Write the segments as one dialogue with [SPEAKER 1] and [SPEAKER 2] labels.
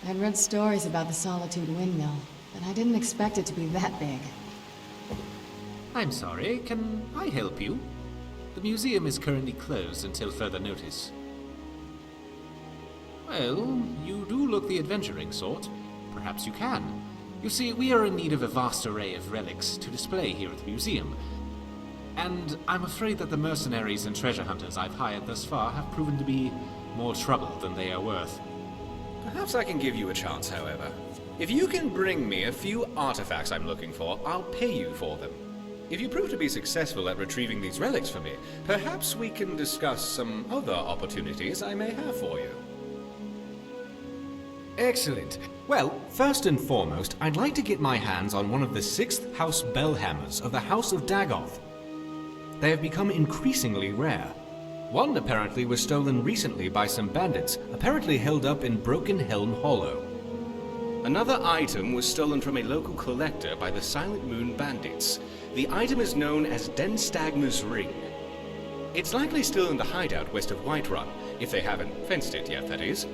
[SPEAKER 1] I'd read stories about the Solitude Windmill, but I didn't expect it to be that big.
[SPEAKER 2] I'm sorry, can I help you? The museum is currently closed until further notice. Well, you do look the adventuring sort. Perhaps you can. You see, we are in need of a vast array of relics to display here at the museum. And I'm afraid that the mercenaries and treasure hunters I've hired thus far have proven to be more trouble than they are worth.
[SPEAKER 3] Perhaps I can give you a chance, however. If you can bring me a few artifacts I'm looking for, I'll pay you for them. If you prove to be successful at retrieving these relics for me, perhaps we can discuss some other opportunities I may have for you.
[SPEAKER 4] Excellent. Well, first and foremost, I'd like to get my hands on one of the 6th House Bellhammers of the House of Dagoth. They have become increasingly rare. One apparently was stolen recently by some bandits, apparently held up in Broken Helm Hollow.
[SPEAKER 3] Another item was stolen from a local collector by the Silent Moon Bandits. The item is known as Denstagma's Ring. It's likely still in the hideout west of Whiterun, if they haven't fenced it yet, that is.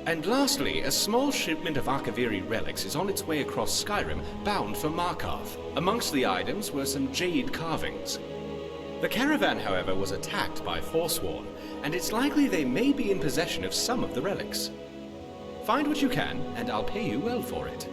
[SPEAKER 3] And lastly, a small shipment of Arkaviri relics is on its way across Skyrim, bound for Markarth. Amongst the items were some jade carvings. The caravan, however, was attacked by Forsworn, and it's likely they may be in possession of some of the relics. Find what you can, and I'll pay you well for it.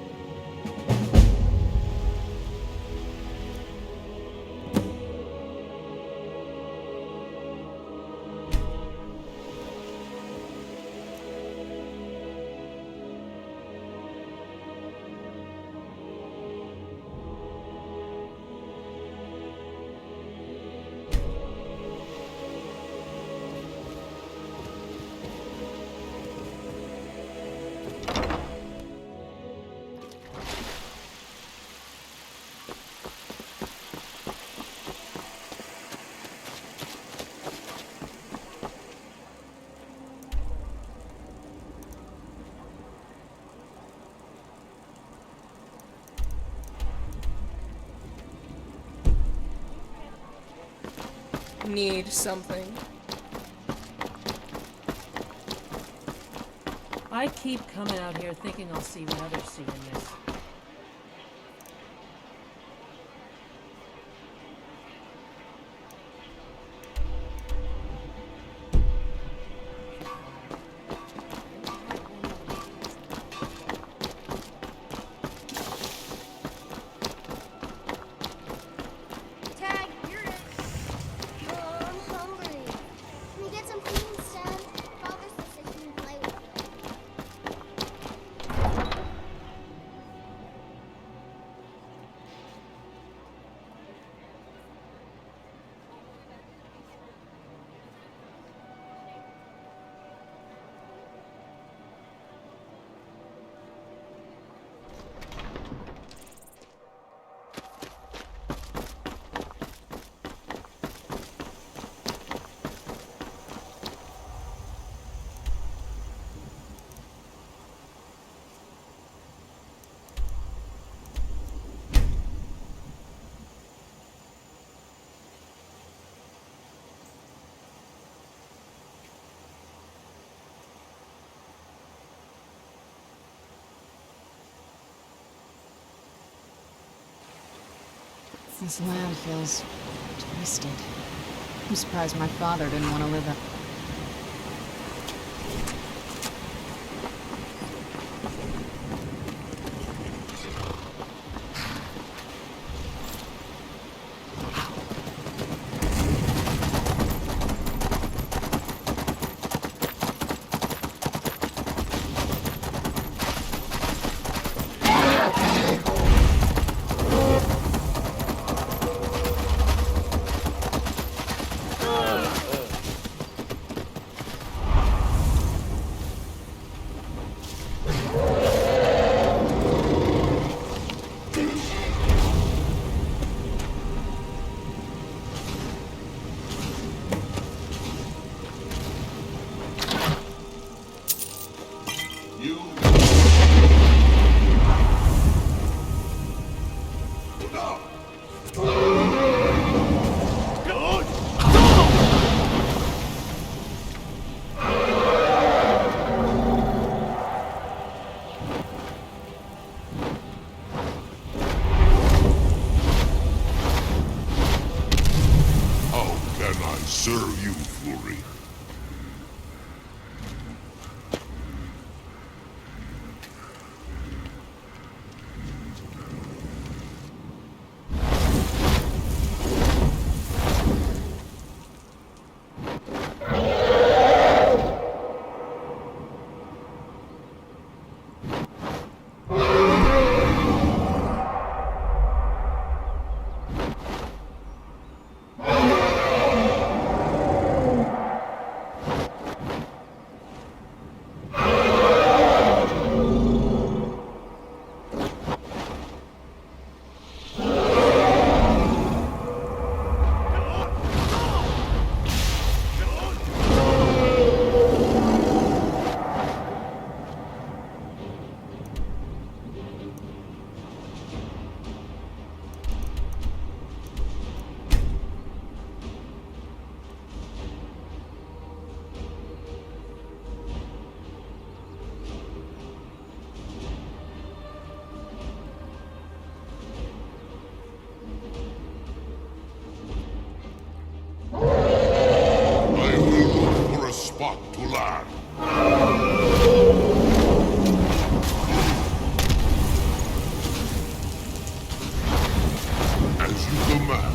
[SPEAKER 5] Need something.
[SPEAKER 6] I keep coming out here thinking I'll see what others see in this.
[SPEAKER 7] Tag, you're it. Oh, I'm hungry. Can we get some food instead? Father says I shouldn't play with you.
[SPEAKER 1] This land feels twisted. I'm surprised my father didn't want to live up.
[SPEAKER 5] plan. As you command.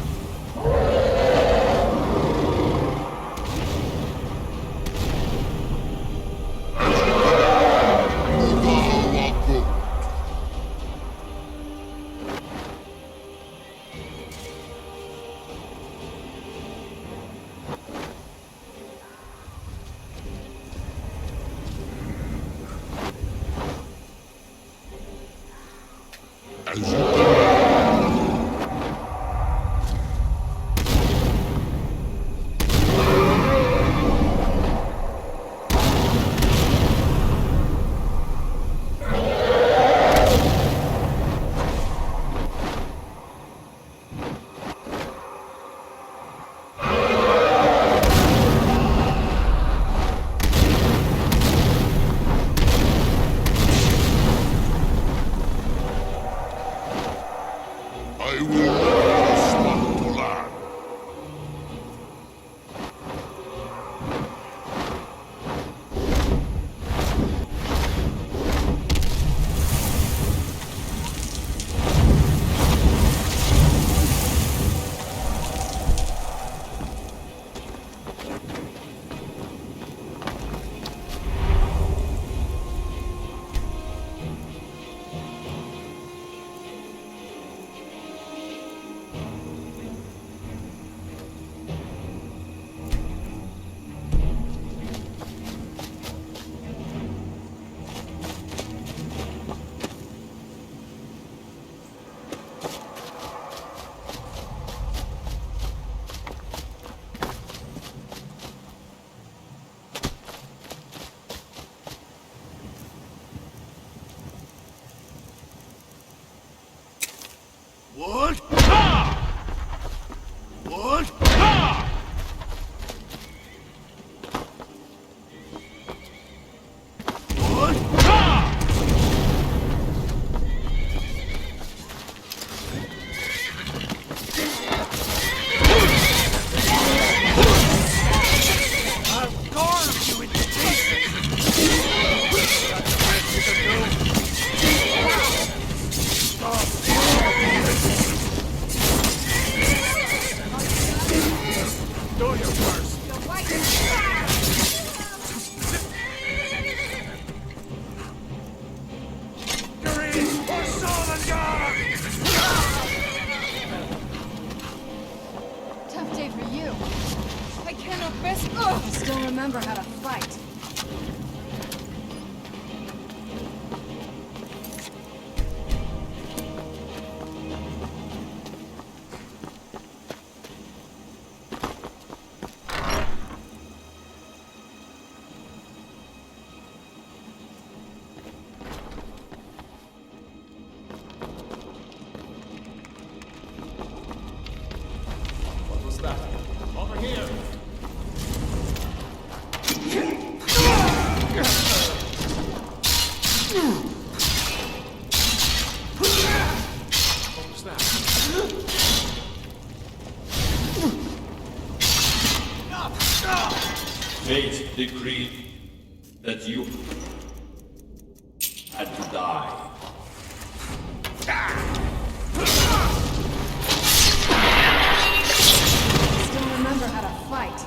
[SPEAKER 5] As you command. I will never stop to land. What? What?
[SPEAKER 1] Tough day for you. I cannot rest. Ugh, I still remember how to fight.
[SPEAKER 8] Fate decreed that you had to die.
[SPEAKER 1] Still remember how to fight.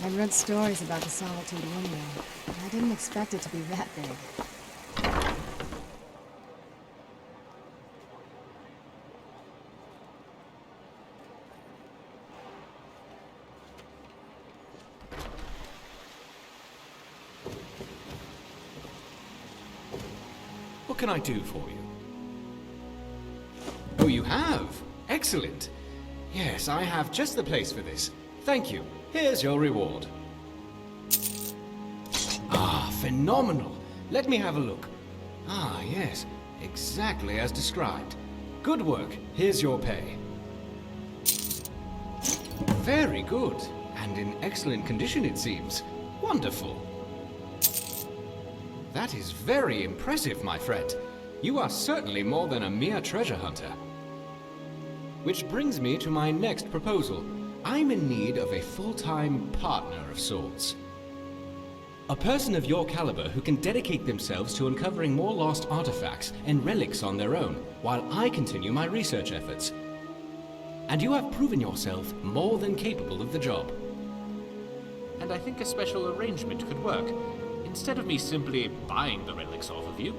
[SPEAKER 1] I'd read stories about the Solitude Window, but I didn't expect it to be that big.
[SPEAKER 4] What can I do for you? Oh, you have? Excellent. Yes, I have just the place for this. Thank you. Here's your reward. Ah, phenomenal. Let me have a look. Ah, yes. Exactly as described. Good work. Here's your pay. Very good. And in excellent condition, it seems. Wonderful. That is very impressive, my friend. You are certainly more than a mere treasure hunter. Which brings me to my next proposal. I'm in need of a full-time partner of sorts. A person of your caliber who can dedicate themselves to uncovering more lost artifacts and relics on their own, while I continue my research efforts. And you have proven yourself more than capable of the job.
[SPEAKER 2] And I think a special arrangement could work. Instead of me simply buying the relics off of you,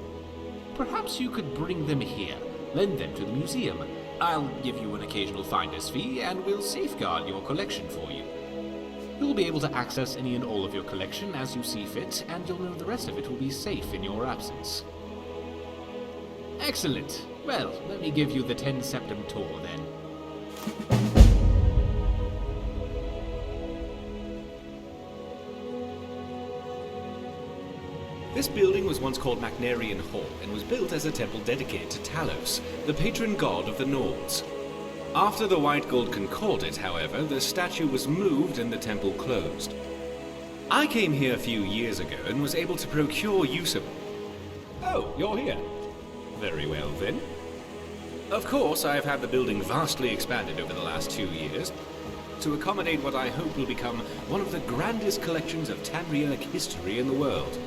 [SPEAKER 2] perhaps you could bring them here, lend them to the museum. I'll give you an occasional finder's fee, and we'll safeguard your collection for you. You'll be able to access any and all of your collection as you see fit, and you'll know the rest of it will be safe in your absence. Excellent. Well, let me give you the 10 Septim tour then.
[SPEAKER 3] This building was once called Macnarian Hall and was built as a temple dedicated to Talos, the patron god of the Nords. After the White Gold Concordat, however, the statue was moved and the temple closed. I came here a few years ago and was able to procure use of... Oh, you're here. Very well then. Of course, I have had the building vastly expanded over the last 2 years to accommodate what I hope will become one of the grandest collections of Tamrielic history in the world.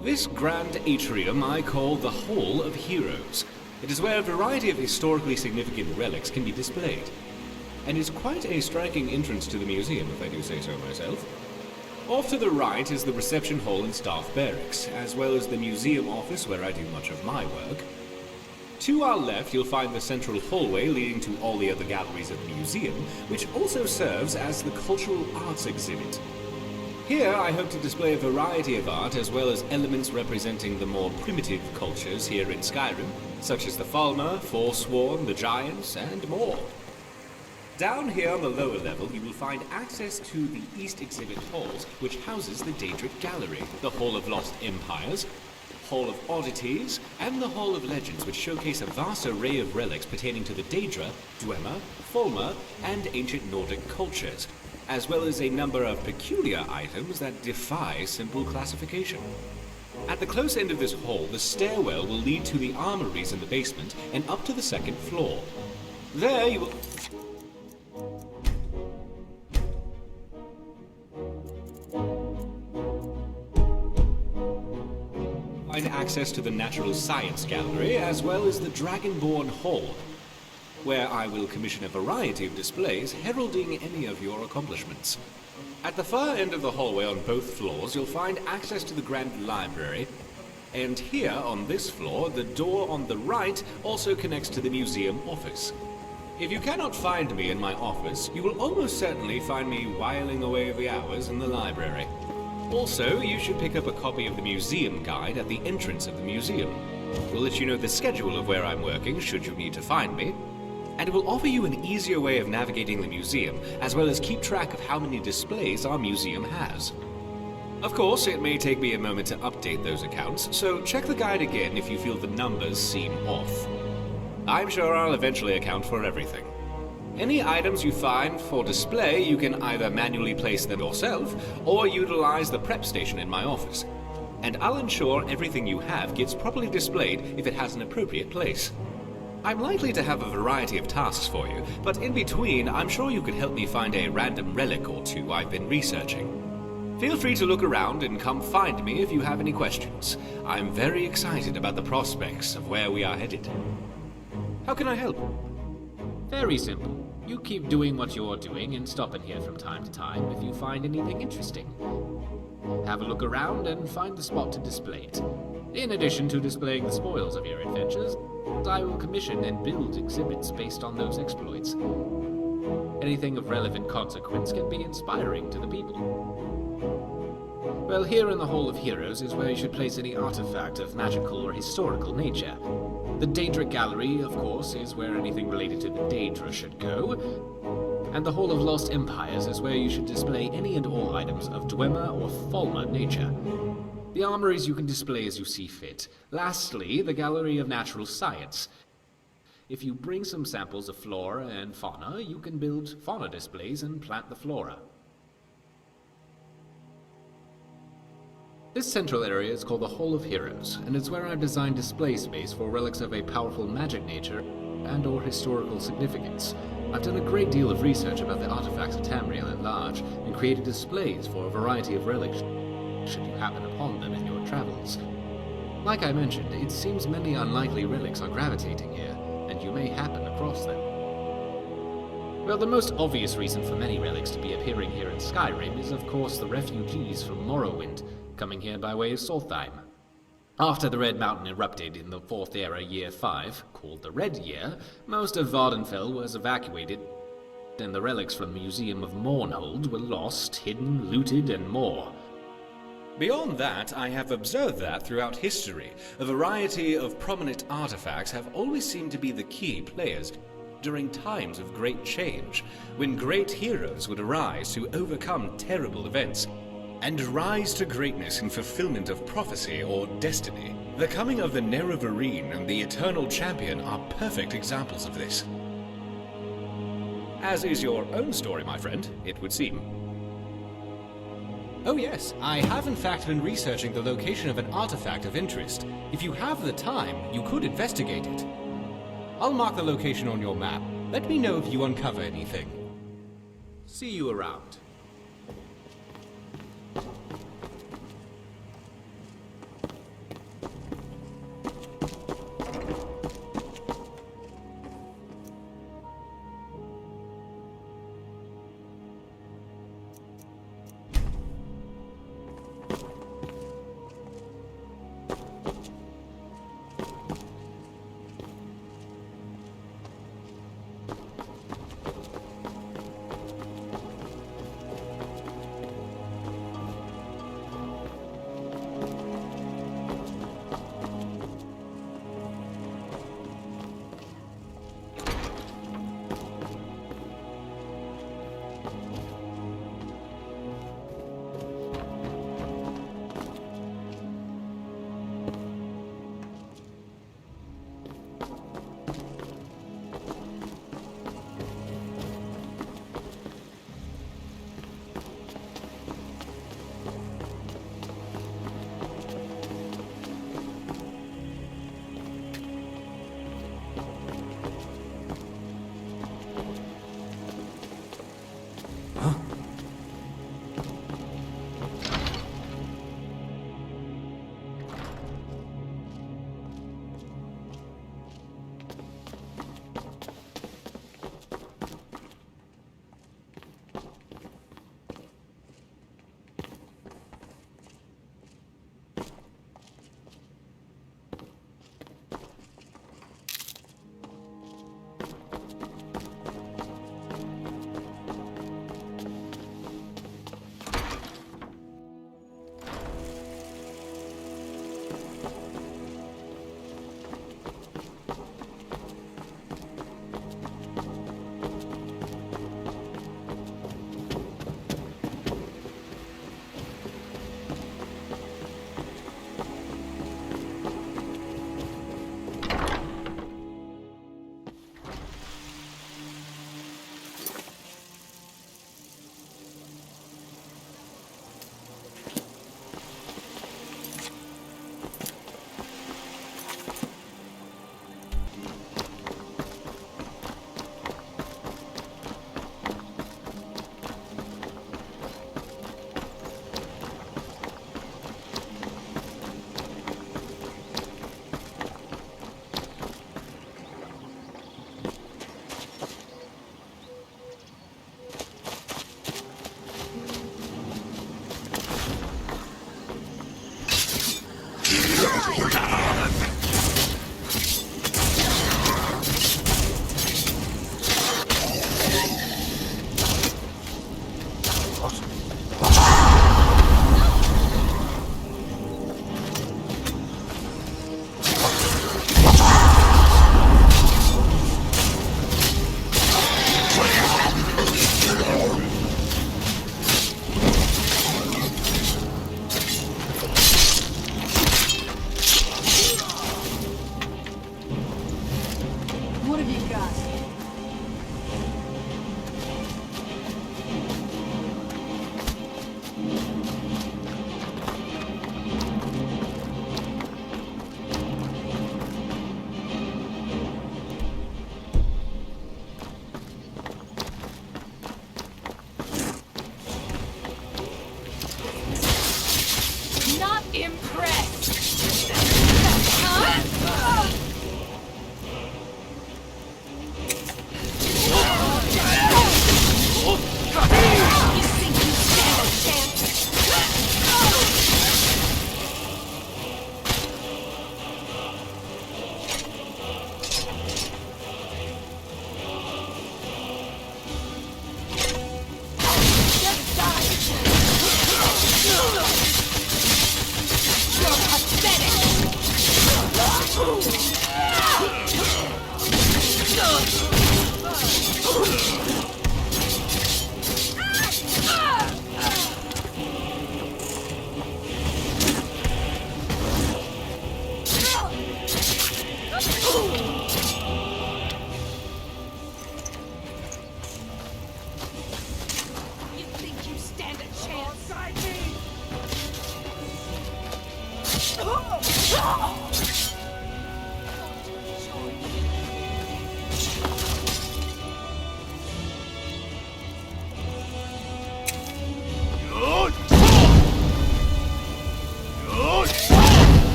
[SPEAKER 3] This grand atrium I call the Hall of Heroes. It is where a variety of historically significant relics can be displayed, and is quite a striking entrance to the museum, if I do say so myself. Off to the right is the reception hall and staff barracks, as well as the museum office where I do much of my work. To our left you'll find the central hallway leading to all the other galleries of the museum, which also serves as the cultural arts exhibit.
[SPEAKER 4] Here I hope to display a variety of art as well as elements representing the more primitive cultures here in Skyrim, such as the Falmer, Forsworn, the Giants, and more. Down here on the lower level, you will find access to the East Exhibit Halls, which houses the Daedric Gallery, the Hall of Lost Empires, Hall of Oddities, and the Hall of Legends, which showcase a vast array of relics pertaining to the Daedra, Dwemer, Falmer, and ancient Nordic cultures, as well as a number of peculiar items that defy simple classification. At the close end of this hall, the stairwell will lead to the armories in the basement and up to the second floor. There you will... find access to the Natural Science Gallery, as well as the Dragonborn Hall, where I will commission a variety of displays heralding any of your accomplishments. At the far end of the hallway on both floors, you'll find access to the Grand Library, and here on this floor, the door on the right also connects to the museum office. If you cannot find me in my office, you will almost certainly find me whiling away the hours in the library. Also, you should pick up a copy of the museum guide at the entrance of the museum. We'll let you know the schedule of where I'm working should you need to find me, and it will offer you an easier way of navigating the museum, as well as keep track of how many displays our museum has. Of course, it may take me a moment to update those accounts, so check the guide again if you feel the numbers seem off. I'm sure I'll eventually account for everything. Any items you find for display, you can either manually place them yourself, or utilize the prep station in my office. And I'll ensure everything you have gets properly displayed if it has an appropriate place. I'm likely to have a variety of tasks for you, but in between, I'm sure you could help me find a random relic or two I've been researching. Feel free to look around and come find me if you have any questions. I'm very excited about the prospects of where we are headed. How can I help?
[SPEAKER 2] Very simple. You keep doing what you're doing and stop in here from time to time if you find anything interesting. Have a look around and find the spot to display it. In addition to displaying the spoils of your adventures, I will commission and build exhibits based on those exploits. Anything of relevant consequence can be inspiring to the people. Well, here in the Hall of Heroes is where you should place any artifact of magical or historical nature. The Daedric Gallery, of course, is where anything related to the Daedra should go. And the Hall of Lost Empires is where you should display any and all items of Dwemer or Falmer nature. The armories you can display as you see fit. Lastly, the Gallery of Natural Science. If you bring some samples of flora and fauna, you can build fauna displays and plant the flora. This central area is called the Hall of Heroes, and it's where I've designed display space for relics of a powerful magic nature and/or historical significance. I've done a great deal of research about the artifacts of Tamriel at large, and created displays for a variety of relics should you happen upon them in your travels. Like I mentioned, it seems many unlikely relics are gravitating here, and you may happen across them. Well, the most obvious reason for many relics to be appearing here in Skyrim is, of course, the refugees from Morrowind, coming here by way of Solstheim. After the Red Mountain erupted in the 4th Era Year 5, called the Red Year, most of Vardenfell was evacuated, and the relics from the Museum of Mournhold were lost, hidden, looted, and more.
[SPEAKER 3] Beyond that, I have observed that throughout history, a variety of prominent artifacts have always seemed to be the key players during times of great change, when great heroes would arise to overcome terrible events and rise to greatness in fulfillment of prophecy or destiny. The coming of the Nerevarine and the Eternal Champion are perfect examples of this. As is your own story, my friend, it would seem.
[SPEAKER 4] Oh yes, I have in fact been researching the location of an artifact of interest. If you have the time, you could investigate it. I'll mark the location on your map. Let me know if you uncover anything.
[SPEAKER 2] See you around.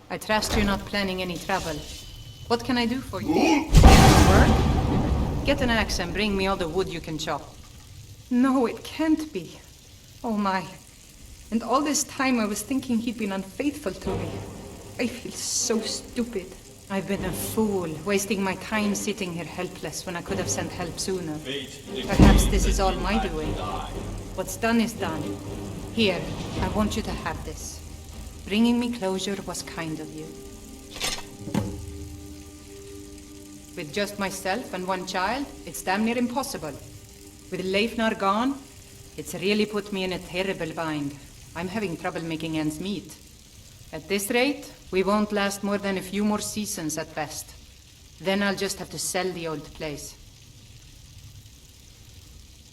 [SPEAKER 6] I trust you're not planning any trouble. What can I do for you? Work? Get an axe and bring me all the wood you can chop. No, it can't be. Oh my. And all this time I was thinking he'd been unfaithful to me. I feel so stupid. I've been a fool, wasting my time sitting here helpless when I could have sent help sooner. Perhaps this is all my doing. What's done is done. Here, I want you to have this. Bringing me closure was kind of you. With just myself and one child, it's damn near impossible. With Leifnar gone, it's really put me in a terrible bind. I'm having trouble making ends meet. At this rate, we won't last more than a few more seasons at best. Then I'll just have to sell the old place.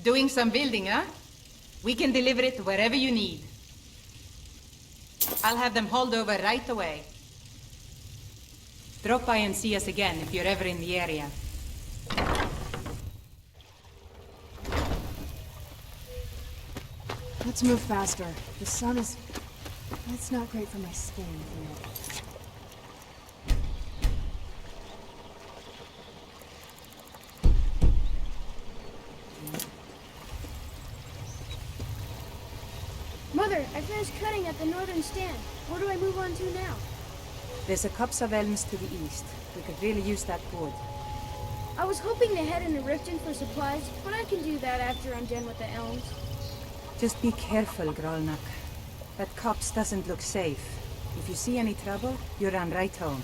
[SPEAKER 6] Doing some building, huh? We can deliver it wherever you need. I'll have them hauled over right away. Drop by and see us again if you're ever in the area.
[SPEAKER 1] Let's move faster. The sun is... It's not great for my skin, you know.
[SPEAKER 7] Mother, I finished cutting at the northern stand. Where do I move on to now?
[SPEAKER 6] There's a copse of elms to the east. We could really use that wood.
[SPEAKER 7] I was hoping to head into Riften for supplies, but I can do that after I'm done with the elms.
[SPEAKER 6] Just be careful, Grolnak. That copse doesn't look safe. If you see any trouble, you run right home.